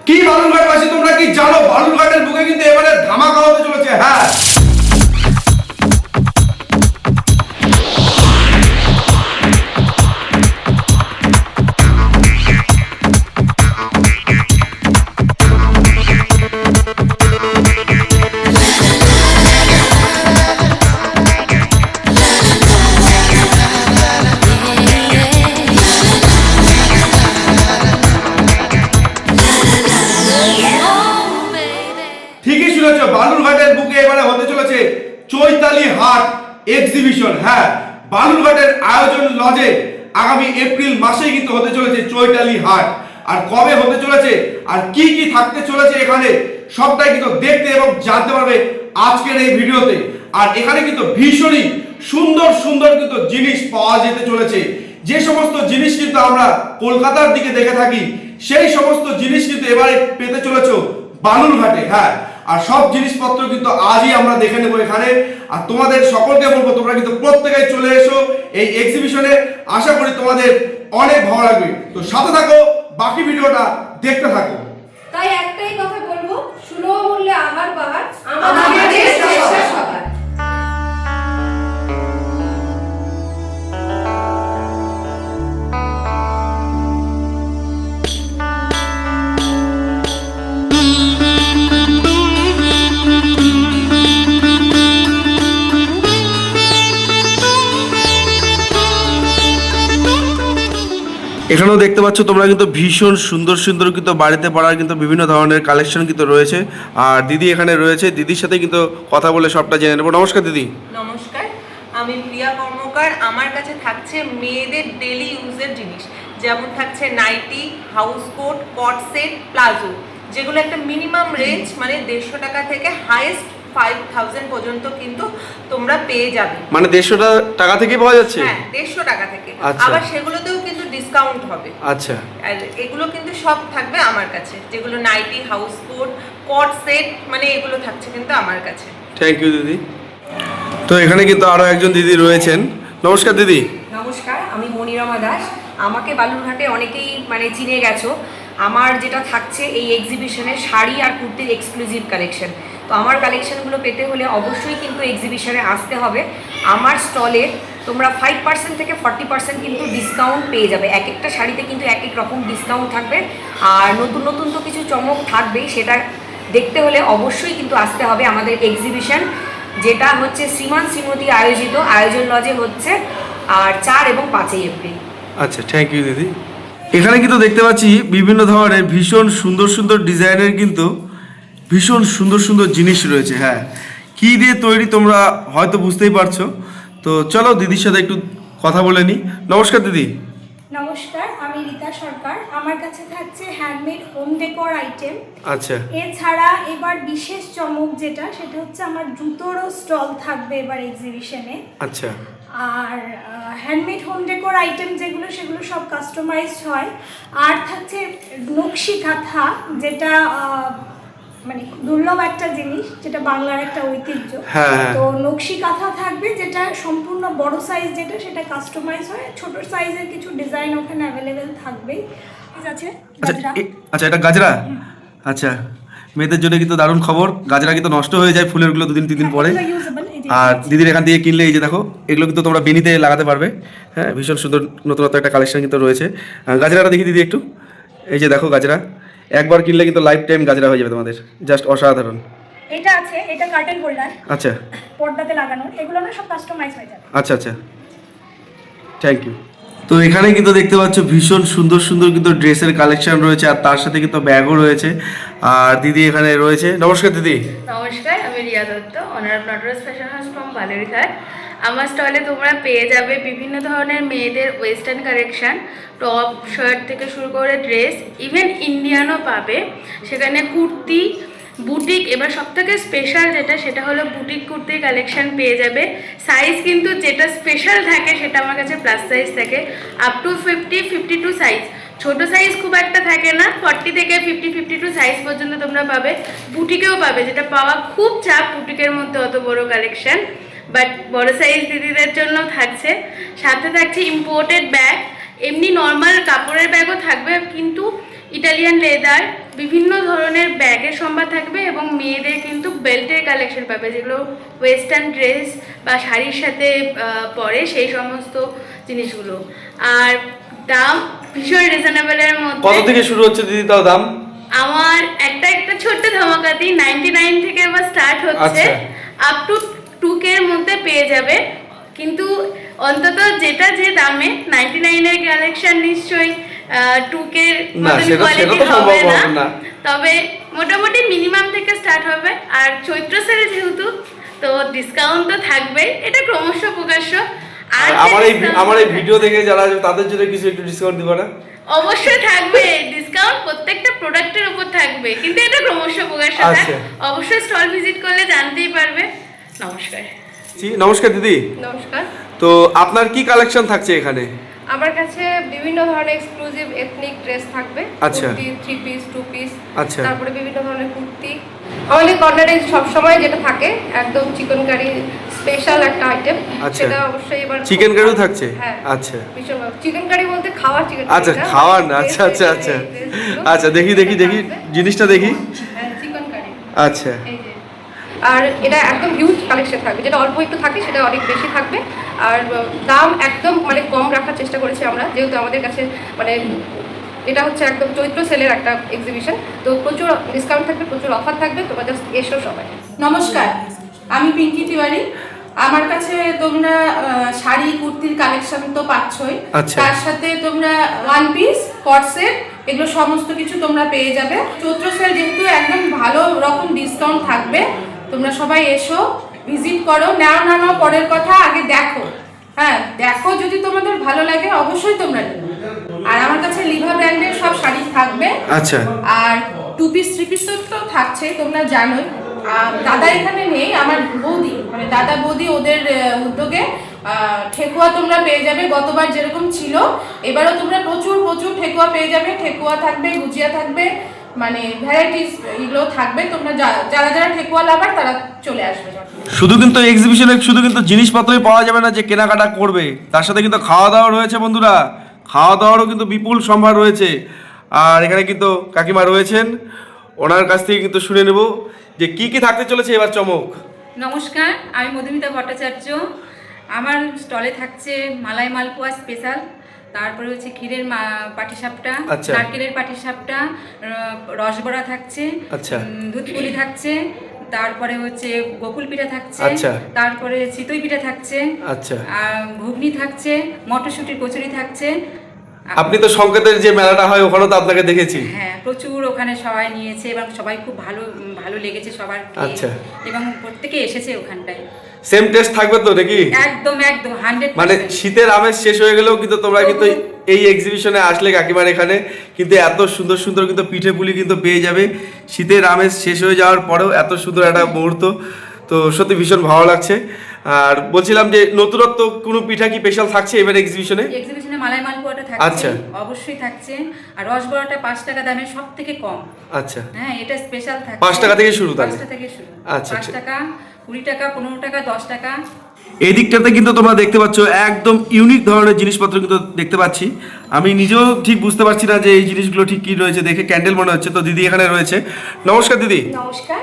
কি বালুরঘাটবাসী তোমরা কি জানো বালুরঘাটের বুকে কিন্তু এবারে ধামাকা হতে চলেছে। হ্যাঁ, ঠিকই শুনেছো, বালুরঘাটের বুকে এবারে হতে চলেছে চৈতালি হাট এক্সিবিশন। হ্যাঁ, বালুরঘাটের আয়োজন লজে আগামী এপ্রিল মাসেই কিন্তু হতে চলেছে চৈতালি হাট। আর কবে হতে চলেছে আর কি কি থাকতে চলেছে এখানে সবটাই কিন্তু দেখতে এবং জানতে পারবে আজকের এই ভিডিওতে। আর এখানে কিন্তু ভীষণই সুন্দর সুন্দর কিন্তু জিনিস পাওয়া যেতে চলেছে। যে সমস্ত জিনিস কিন্তু আমরা কলকাতার দিকে দেখে থাকি সেই সমস্ত জিনিস কিন্তু এবারে পেতে চলেছ বালুরঘাটে। হ্যাঁ, আর সব জিনিসপত্র কিন্তু আজই আমরা দেখে নেবো এখানে। আর তোমাদের সকলকে বলবো তোমরা কিন্তু প্রত্যেকেই চলে এসো এই এক্সিবিশনে। আশা করি তোমাদের অনেক ভালো লাগবে। তো সাথে থাকো, বাকি ভিডিওটা দেখতে থাকো। তাই একটাই কথা বলবো, সুলভ মূল্যে আহার পাহাড় আমাদের শ্রেষ্ঠ সবার। এখানেও দেখতে পাচ্ছ তোমরা কিন্তু ভীষণ সুন্দর সুন্দর কিন্তু বাড়িতে পড়ার কিন্তু বিভিন্ন ধরনের কালেকশন কিন্তু রয়েছে। আর দিদি এখানে রয়েছে, দিদির সাথে কিন্তু কথা বলে সবটা জেনে নেবো। নমস্কার দিদি। নমস্কার, আমি প্রিয়া কর্মকার। আমার কাছে থাকছে মেয়েদের ডেলি ইউজের জিনিস, যেমন থাকছে নাইটি, হাউস কোট, কট সেট, প্লাজো, যেগুলো একটা মিনিমাম রেঞ্জ মানে 150 টাকা থেকে হাইয়েস্ট 5000 পর্যন্ত কিন্তু তোমরা পেয়ে যাবে। মানে 150 টাকা থেকেই পাওয়া যাচ্ছে? হ্যাঁ, 150 টাকা থেকে। আচ্ছা। আবার সেগুলোতেও কিন্তু ডিসকাউন্ট হবে। আচ্ছা। আর এগুলো কিন্তু সব থাকবে আমার কাছে, যেগুলো নাইটি, হাউস কোট, কট সেট, মানে এগুলো থাকছে কিন্তু আমার কাছে। থ্যাংক ইউ দিদি। তো এখানে কিন্তু আরো একজন দিদি রয়েছেন। নমস্কার দিদি। নমস্কার, আমি মনিরমা দাস। আমাকে বালুরঘাটে অনেকেই চিনে গেছো। আমার যেটা থাকছে এই এক্সিবিশনে শাড়ি আর কুর্তির এক্সক্লুসিভ কালেকশন। তো আমার কালেকশনগুলো পেতে হলে অবশ্যই কিন্তু এক্সিবিশনে আসতে হবে। আমার স্টলে তোমরা 5% থেকে 40% কিন্তু ডিসকাউন্ট পেয়ে যাবে। এক একটা শাড়িতে কিন্তু এক এক রকম ডিসকাউন্ট থাকবে। আর নতুন নতুন তো কিছু চমক থাকবেই, সেটা দেখতে হলে অবশ্যই কিন্তু আসতে হবে আমাদের এক্সিবিশন, যেটা হচ্ছে শ্রীমান শ্রীমতী আয়োজিত আয়োজন লজে হচ্ছে আর 4 এবং 5 এপ্রিল। আচ্ছা, থ্যাংক ইউ দিদি। এখানে কিন্তু দেখতে পাচ্ছি বিভিন্ন ধরনের ভীষণ সুন্দর সুন্দর ডিজাইনের কিন্তু ভীষণ সুন্দর সুন্দর জিনিস রয়েছে। হ্যাঁ, কী দিয়ে তৈরি তোমরা হয়তো বুঝতেই পারছো। তো চলো দিদির সাথে একটু কথা বলে নিই। নমস্কার দিদি। নমস্কার, আমি রীতা সরকার। আমার কাছে থাকছে হ্যান্ডমেড হোম ডেকোর আইটেম। আচ্ছা। এছাড়া এবার বিশেষ চমক যেটা, সেটা হচ্ছে আমার জুতোরও স্টল থাকবে এবার এক্সিবিশনে। আচ্ছা। আর হ্যান্ডমেড হোম ডেকোর আইটেম যেগুলো, সেগুলো সব কাস্টমাইজড হয়। আর থাকছে নকশি কাঁথা, যেটা মানে দুর্লভ একটা জিনিস, যেটা বাংলার একটা ঐতিহ্য। হ্যাঁ। তো নকশি কাঁথা থাকবে, যেটা সম্পূর্ণ বড় সাইজ, যেটা সেটা কাস্টমাইজ হয়। ছোট সাইজের কিছু ডিজাইন ওখানে অ্যাভেলেবেল থাকবেই। ঠিক আছে। আচ্ছা, আচ্ছা, এটা গাজরা। আচ্ছা, মেয়েদের জন্য কিন্তু দারুণ খবর। গাজরা কিন্তু নষ্ট হয়ে যায় ফুলেরগুলো 2-3 দিন পরে। আর দিদির এখান থেকে কিনলে এই যে দেখো, এগুলো কিন্তু তোমরা বেনিতে লাগাতে পারবে। হ্যাঁ, ভীষণ সুন্দর নতুনত্ব একটা কালেকশন কিন্তু রয়েছে। গাজরাটা দেখি দিদি একটু। এই যে দেখো গাজরা, একবার কিনলে কিন্তু লাইফ টাইম গাজরা হয়ে যাবে তোমাদের। জাস্ট অসাধারণ। এটা আছে, এটা কার্টেন হোল্ডার। আচ্ছা। পর্দাতে লাগানো, এগুলো না সব কাস্টমাইজ হয়ে যাবে। আচ্ছা আচ্ছা, থ্যাংক ইউ। তো এখানে কিন্তু দেখতে পাচ্ছ ভীষণ সুন্দর সুন্দর কিন্তু ড্রেসের কালেকশন রয়েছে, আর তার সাথে কিন্তু ব্যাগও রয়েছে। আর দিদি এখানে রয়েছে। নমস্কার দিদি। নমস্কার, আমি Riya Dutta, owner of Nataraj fashion house from Balurghat. আমার স্টলে তোমরা পেয়ে যাবে বিভিন্ন ধরনের মেয়েদের ওয়েস্টার্ন কালেকশন, টপ শার্ট থেকে শুরু করে ড্রেস, ইভেন ইন্ডিয়ানও পাবে। সেখানে কুর্তি, বুটিক, এবার সবথেকে স্পেশাল যেটা সেটা হলো বুটিক কুর্তির কালেকশন পেয়ে যাবে। সাইজ কিন্তু যেটা স্পেশাল থাকে সেটা আমার কাছে প্লাস সাইজ থাকে, আপ টু 50-52 সাইজ। ছোট সাইজ খুব একটা থাকে না, 40 থেকে 50-52 সাইজ পর্যন্ত তোমরা পাবে। বুটিকেও পাবে, যেটা পাওয়া খুব চাপ বুটিকের মধ্যে অত বড় কালেকশন, বাট বড় সাইজ দিদিদের জন্য থাকছে। সাথে থাকছে ইম্পোর্টেড ব্যাগ, এমনি নর্মাল কাপড়ের ব্যাগও থাকবে, কিন্তু ইটালিয়ান লেদার, বিভিন্ন ধরনের ব্যাগের সম্ভার থাকবে এবং মেয়েদের কিন্তু বেল্টের কালেকশন পাবে, যেগুলো ওয়েস্টার্ন ড্রেস বা শাড়ির সাথে পরে সেই সমস্ত জিনিসগুলো। আর দাম ভীষণ রিজনেবলের কত মধ্যে। থেকে শুরু হচ্ছে দিদি তাও দাম? আমার একটা ছোট্ট ধামাকাতেই 99 থেকে এবার স্টার্ট হচ্ছে, আচ্ছা। আপ টু 2K এর মধ্যে পেয়ে যাবে। কিন্তু অন্তত যেটা যে দামে 99 এর কালেকশন নিশ্চয়ই 2K এর না, মতন সেটা কোয়ালিটি তো সম্ভব হবে হবে না। না। তবে মোটামুটি মিনিমাম থেকে স্টার্ট হবে। আর চৈত্র সেল যেহেতু, তো ডিসকাউন্ট তো থাকবে, এটা ক্রমশ প্রকাশ্য। আর আমার এই ভিডিও দেখে যারা আসবে তাদের জন্য কিছু একটু ডিসকাউন্ট দিবা না? অবশ্যই থাকবে ডিসকাউন্ট, প্রত্যেকটা প্রোডাক্টের উপর থাকবে, কিন্তু এটা ক্রমশ প্রকাশ্য। আচ্ছা। অবশ্যই স্টল ভিজিট করলে জানতেই পারবে। নমস্কার। নমস্কার দিদি। নমস্কার। তো আপনার কি কালেকশন থাকছে এখানে? আমার কাছে বিভিন্ন ধরনের এক্সক্লুসিভ এথনিক ড্রেস থাকবে, আচ্ছা। কুর্তি, 3 পিস, 2 পিস, আচ্ছা। তারপরে বিভিন্ন ধরনের কুর্তি। আমাদের কর্নারে সবসময় যেটা থাকে একদম চিকেন কারি স্পেশাল একটা আইটেম, আচ্ছা। সেটা অবশ্যই এবার চিকেন কারিও থাকছে? হ্যাঁ। আচ্ছা চিকেন কারি বলতে খাওয়ার চিকেন আচ্ছা, খাওয়ার না। আচ্ছা আচ্ছা আচ্ছা আচ্ছা, দেখি জিনিসটা দেখি। হ্যাঁ, চিকেন কারি। আচ্ছা। এই যে, আর এটা একদম হিউজ কালেকশন থাকবে, যেটা অল্প একটু থাকে সেটা অনেক বেশি থাকবে। আর দাম একদম মানে কম রাখার চেষ্টা করেছি আমরা, যেহেতু আমাদের কাছে মানে এটা হচ্ছে একদম চৈত্র সেলের একটা এক্সিবিশন, তো প্রচুর ডিসকাউন্ট থাকবে, প্রচুর অফার থাকবে, তোমরা জাস্ট এসো সবাই। নমস্কার, আমি পিঙ্কি তিওয়ারি। আমার কাছে তোমরা শাড়ি কুর্তির কালেকশন তো পাচ্ছই, আচ্ছা। তার সাথে তোমরা ওয়ান পিস, কট সেট, এগুলো সমস্ত কিছু তোমরা পেয়ে যাবে। চৈত্র সেল যেহেতু একদম ভালো রকম ডিসকাউন্ট থাকবে, তোমরা সবাই এসো, ভিজিট করো। নাও না নাও পরের কথা, আগে দেখো। হ্যাঁ, দেখো, যদি তোমাদের ভালো লাগে অবশ্যই তোমরা নিও। আর আমার কাছে লিভা ব্র্যান্ডের সব শাড়ি থাকবে। আচ্ছা। আর 2 পিস 3 পিস তো থাকছে, তোমরা জানোই। দাদা এখানে নেই, আমার বৌদি, মানে দাদা বৌদি, ওদের উদ্যোগে ঠেকুয়া তোমরা পেয়ে যাবে। গতবার যেরকম ছিল এবারও তোমরা প্রচুর প্রচুর ঠেকুয়া পেয়ে যাবে। ঠেকুয়া থাকবে, গুজিয়া থাকবে, মানে ভ্যারাইটিস এগুলো থাকবে। তোমরা যারা যারা ঠেকুয়া লাভার তারা চলে আসবে। শুধু কিন্তু এক্সিবিশনে শুধু কিন্তু জিনিসপত্রই পাওয়া যাবে না যে কেনাকাটা করবে, তার সাথে কিন্তু খাওয়া দাওয়া রয়েছে বন্ধুরা। খাওয়া দাওয়ারও কিন্তু বিপুল সম্ভার রয়েছে। আর এখানে কিন্তু কাকিমা রয়েছেন, ওনার কাছ থেকে কিন্তু শুনে নেব যে কি কি থাকতে চলেছে এবার চমক। নমস্কার, আমি মধুমিতা ভট্টাচার্য। আমার স্টলে থাকছে মালাই মালপোয়া স্পেশাল, তারপরে হচ্ছে ক্ষীরের পাটিসাপটা, আচ্ছা। নারকেলের পাটিসাপটা, রসবড়া থাকছে, আচ্ছা। দুধ পুলি থাকছে, তারপরে হচ্ছে গোকুল পিঠা থাকছে, আচ্ছা। তারপরে চিতই পিঠা থাকছে, আচ্ছা। আর ঘুগনি থাকছে, মটরশুঁটির কচুরি থাকছে। আপনি তো সংকেতের যে মেলাটা হয় ওখানে তো আপনাকে দেখেছি। হ্যাঁ, প্রচুর ওখানে সবাই নিয়েছে এবং সবাই খুব ভালো ভালো লেগেছে সবার খেয়ে। আচ্ছা। এবং প্রত্যেকে এসেছে ওখানটায়। সেম টেস্ট থাকবে তো নাকি? একদম 100%। মানে শীতের আমেজ শেষ হয়ে গেলেও কিন্তু তোমরা কিন্তু এই এক্সিবিশনে আসলে কাকিমার এখানে কিন্তু এত সুন্দর সুন্দর কিন্তু পিঠে পুলি কিন্তু পেয়ে যাবে। শীতের আমেজ শেষ হয়ে যাওয়ার পরেও এত সুন্দর একটা মুহূর্ত, তো সত্যি ভীষণ ভালো লাগছে। আর বলছিলাম যে নতুনত্ব কোনো পিঠা কি স্পেশাল থাকছে এবার এক্সিবিশনে? এক্সিবিশনে মালাই মালপোয়াটা আচ্ছা। থাকছে, অবশ্যই থাকছে। আর রসবড়াটা 5 টাকা দামে সব থেকে কম। আচ্ছা। হ্যাঁ, এটা স্পেশাল থাকছে। 5 টাকা থেকে শুরু তাহলে? 5 টাকা থেকে শুরু। আচ্ছা, 5 আচ্ছা। টাকা, 20 টাকা, 15 টাকা, 10 টাকা। এই দিকটাতে কিন্তু তোমরা দেখতে পাচ্ছ একদম ইউনিক ধরনের জিনিসপত্র কিন্তু দেখতে পাচ্ছি। আমি নিজেও ঠিক বুঝতে পারছি না যে এই জিনিসগুলো ঠিক কি রয়েছে, দেখে ক্যান্ডেল মনে হচ্ছে। তো দিদি এখানে রয়েছে। নমস্কার দিদি। নমস্কার।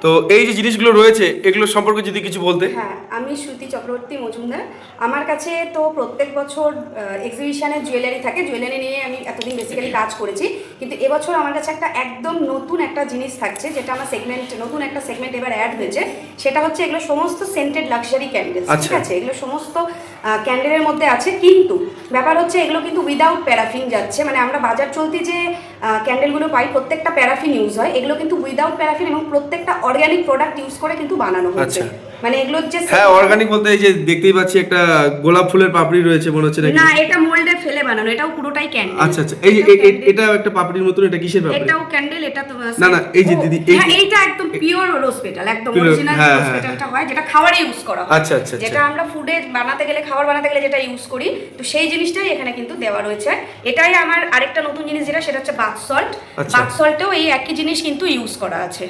তো এই যে জিনিসগুলো রয়েছে এগুলো সম্পর্কে যদি কিছু বলতে। হ্যাঁ, আমি শ্রুতি চক্রবর্তী মজুমদার। আমার কাছে তো প্রত্যেক বছর এক্সিবিশনে জুয়েলারি থাকে, জুয়েলারি নিয়ে আমি এতদিন বেসিক্যালি কাজ করেছি। কিন্তু এবছর আমার কাছে একটা একদম নতুন একটা জিনিস থাকছে, যেটা আমার নতুন একটা সেগমেন্ট এবার অ্যাড হয়েছে। সেটা হচ্ছে এগুলো সমস্ত সেন্টেড লাক্সারি ক্যান্ডেল। ঠিক আছে, এগুলো সমস্ত ক্যান্ডেলের মধ্যে আছে, কিন্তু ব্যাপার হচ্ছে এগুলো কিন্তু উইদাউট প্যারাফিন যাচ্ছে। মানে আমরা বাজার চলতি যে ক্যান্ডেলগুলো পাই প্রত্যেকটা প্যারাফিন ইউজ হয়, এগুলো কিন্তু উইদাউট প্যারাফিন এবং প্রত্যেকটা অর্গানিক প্রোডাক্ট ইউজ করে কিন্তু বানানো হচ্ছে। মানে এগুলো যে হ্যাঁ অর্গানিক বলতে এই যে দেখতেই পাচ্ছি একটা গোলাপ ফুলের পাপড়ি রয়েছে মনে হচ্ছে নাকি? না, এটা মোল্ডে ফেলে বানানো, এটাও পুরোটাই ক্যান্ডেল। আচ্ছা আচ্ছা, এই যে এটা একটা পাপড়ির মতন, এটা কিসের পাপড়ি? এটাও ক্যান্ডেল। এটা তো না না, এই যে দিদি এইটা একদম পিওর রোজ পেটাল, একদম অরিজিনাল রোজ পেটালটা হয়, যেটা খাবারে ইউজ করা হয়। আচ্ছা আচ্ছা, যেটা আমরা ফুডে বানাতে গেলে, খাবার বানাতে গেলে যেটা ইউজ করি, তো সেই জিনিসটাই এখানে কিন্তু দেওয়া রয়েছে। এটাই আমার আরেকটা নতুন জিনিস যেটা, সেটা হচ্ছে বাথ সল্ট। বাথ সল্টেও এই একই জিনিস কিন্তু ইউজ করা আছে।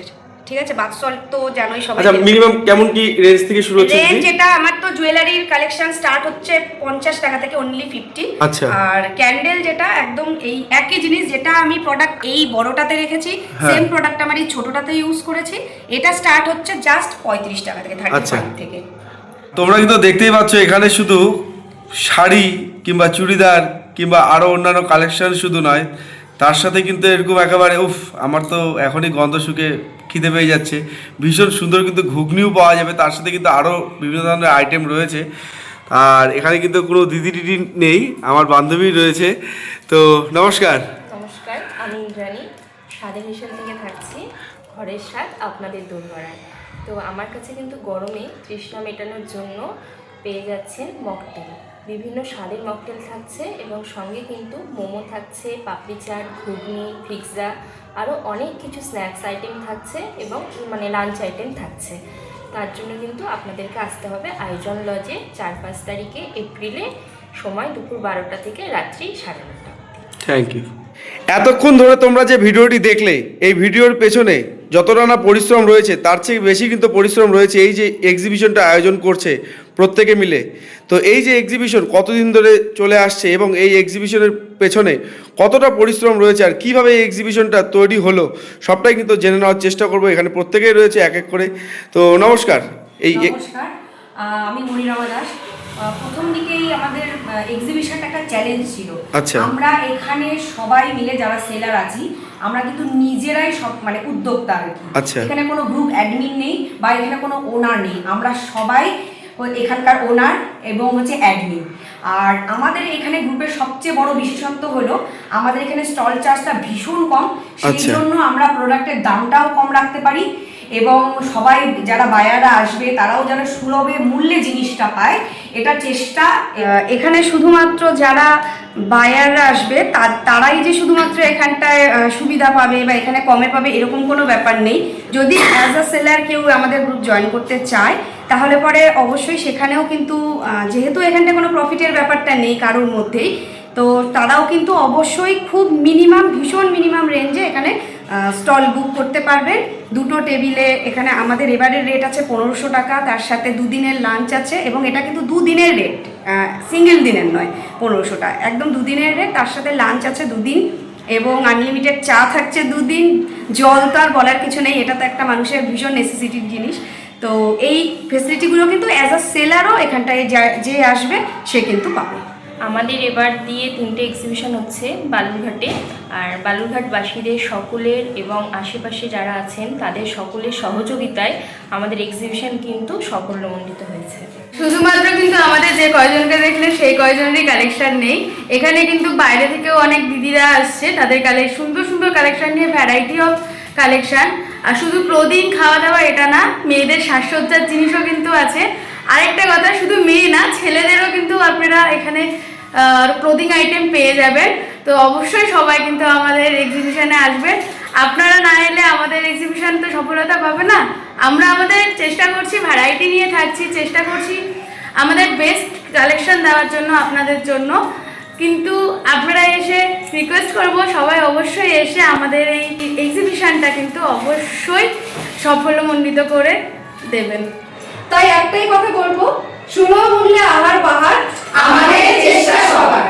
ঠিক আছে, বাথ সল্ট তো জানোই সবাই। আচ্ছা, মিনিমাম কেমন কি রেঞ্জ থেকে শুরু হচ্ছে? রেঞ্জ এটা আমার তো জুয়েলারির কালেকশন স্টার্ট হচ্ছে 50 টাকা থেকে অনলি 50। আচ্ছা। আর ক্যান্ডেল যেটা একদম এই একই জিনিস, যেটা আমি প্রোডাক্ট এই বড়টাতে রেখেছি, হ্যাঁ। সেম প্রোডাক্ট আমার এই ছোটটাতে ইউজ করেছি, এটা স্টার্ট হচ্ছে জাস্ট 35 টাকা থেকে, 35 আচ্ছা। থেকে। তোমরা কিন্তু দেখতেই পাচ্ছ এখানে শুধু শাড়ি কিংবা চুড়িদার কিংবা আরও অন্যান্য কালেকশন শুধু নয়, তার সাথে কিন্তু এরকম একেবারে আমার তো এখনই গন্ধ শুকে খিদে পেয়ে যাচ্ছে, ভীষণ সুন্দর কিন্তু ঘুগনিও পাওয়া যাবে, তার সাথে কিন্তু আরও বিভিন্ন ধরনের আইটেম রয়েছে। আর এখানে কিন্তু কোনো দিদি টিদি নেই, আমার বান্ধবী রয়েছে। তো নমস্কার। নমস্কার, আমি ইন্দ্রাণী স্বাদের হিসেব থেকে থাকছি, ঘরের স্বাদ আপনাদের দোরগোড়ায়। তো আমার কাছে কিন্তু গরমে তৃষ্ণা মেটানোর জন্য পেয়ে যাচ্ছেন মকটেল, বিভিন্ন স্বাদের মকটেল থাকছে এবং সঙ্গে কিন্তু মোমো থাকছে, পাপড়ি চাট, ঘুগনি, পিৎজা, আরও অনেক কিছু স্ন্যাক্স আইটেম থাকছে এবং মানে লাঞ্চ আইটেম থাকছে। তার জন্য কিন্তু আপনাদেরকে আসতে হবে আয়োজন লজে 4-5 তারিখে এপ্রিলে, সময় দুপুর 12টা থেকে রাত্রি 9:30। Thank you. এতক্ষণ ধরে তোমরা যে ভিডিওটি দেখলে, এই ভিডিওর পেছনে যতটা না পরিশ্রম রয়েছে তার চেয়ে বেশি কিন্তু পরিশ্রম রয়েছে এই যে এক্সিবিশনটা আয়োজন করছে প্রত্যেকে মিলে। তো এই যে এক্সিবিশন কতদিন ধরে চলে আসছে এবং এই এক্সিবিশনের পেছনে কতটা পরিশ্রম রয়েছে আর কীভাবে এই এক্সিবিশনটা তৈরি হলো সবটাই কিন্তু জেনে নেওয়ার চেষ্টা করবো। এখানে প্রত্যেকেই রয়েছে এক এক করে। তো নমস্কার। নমস্কার, আমি মনিরমা দাস। প্রথম দিকেই আমাদের এক্সিবিশনটা একটা চ্যালেঞ্জ ছিল। আচ্ছা। আমরা এখানে সবাই মিলে যারা সেলার আছি, আমরা কিন্তু নিজেরাই সব মানে উদ্যোক্তা আর কি। আচ্ছা। এখানে কোনো গ্রুপ অ্যাডমিন নেই বা এখানে কোনো ওনার নেই, আমরা সবাই এখানকার ওনার এবং হচ্ছে অ্যাডমিন। আর আমাদের এখানে গ্রুপের সবচেয়ে বড় বিশেষত্ব হলো আমাদের এখানে স্টল চার্জটা ভীষণ কম, সেই জন্য আমরা প্রোডাক্টের দামটাও কম রাখতে পারি এবং সবাই যারা বায়াররা আসবে তারাও যেন সুলভে মূল্যে জিনিসটা পায়, এটা চেষ্টা। এখানে শুধুমাত্র যারা বায়াররা আসবে তারাই যে শুধুমাত্র এখানটায় সুবিধা পাবে বা এখানে কমে পাবে এরকম কোনো ব্যাপার নেই। যদি অ্যাজ আ সেলার কেউ আমাদের গ্রুপ জয়েন করতে চায় তাহলে পরে অবশ্যই সেখানেও কিন্তু যেহেতু এখানটায় কোনো প্রফিটের ব্যাপারটা নেই কারোর মধ্যেই, তো তারাও কিন্তু অবশ্যই খুব মিনিমাম, ভীষণ মিনিমাম রেঞ্জে এখানে স্টল বুক করতে পারবে। দুটো টেবিলে এখানে আমাদের এবারের রেট আছে 1500 টাকা, তার সাথে 2 দিনের লাঞ্চ আছে এবং এটা কিন্তু 2 দিনের রেট, সিঙ্গেল দিনের নয় 1500 টাকা, একদম 2 দিনের রেট। তার সাথে লাঞ্চ আছে 2 দিন এবং আনলিমিটেড চা থাকছে 2 দিন। জল তো আর বলার কিছু নেই, এটা তো একটা মানুষের ভীষণ নেসেসিটির জিনিস। তো এই ফেসিলিটিগুলো কিন্তু অ্যাজ আ সেলারও এখানটায় যে আসবে সে কিন্তু পাবে। আমাদের এবার দিয়ে 3টে এক্সিবিশন হচ্ছে বালুরঘাটে, আর বালুরঘাটবাসীদের সকলের এবং আশেপাশে যারা আছেন তাদের সকলের সহযোগিতায় আমাদের এক্সিবিশন কিন্তু সাফল্যমণ্ডিত হয়েছে। শুধুমাত্র কিন্তু আমাদের যে কয়জনকে দেখলে সেই কয়জনেরই কালেকশন নেই, এখানে কিন্তু বাইরে থেকেও অনেক দিদিরা আসছে, তাদের সুন্দর সুন্দর কালেকশন নিয়ে, ভ্যারাইটি অফ কালেকশন। আর শুধু ক্লোদিং, খাওয়া দাওয়া এটা না, মেয়েদের সাজসজ্জার জিনিসও কিন্তু আছে। আরেকটা কথা, শুধু মেয়ে না, ছেলেদেরও কিন্তু আপনারা এখানে ক্লোদিং আইটেম পেয়ে যাবেন। তো অবশ্যই সবাই কিন্তু আমাদের এক্সিবিশনে আসবেন। আপনারা না এলে আমাদের এক্সিবিশন তো সফলতা পাবে না। আমরা আমাদের চেষ্টা করছি, ভ্যারাইটি নিয়ে থাকছি, চেষ্টা করছি আমাদের বেস্ট কালেকশন দেওয়ার জন্য আপনাদের জন্য। কিন্তু আপনারা এসে রিকোয়েস্ট করব সবাই অবশ্যই এসে আমাদের এই এক্সিবিশনটা কিন্তু অবশ্যই সাফল্যমণ্ডিত করে দেবেন। তাই একটাই কথা বলবো, সুলভ মূল্যে আহার বাহার, আমাদের চেষ্টা সবার।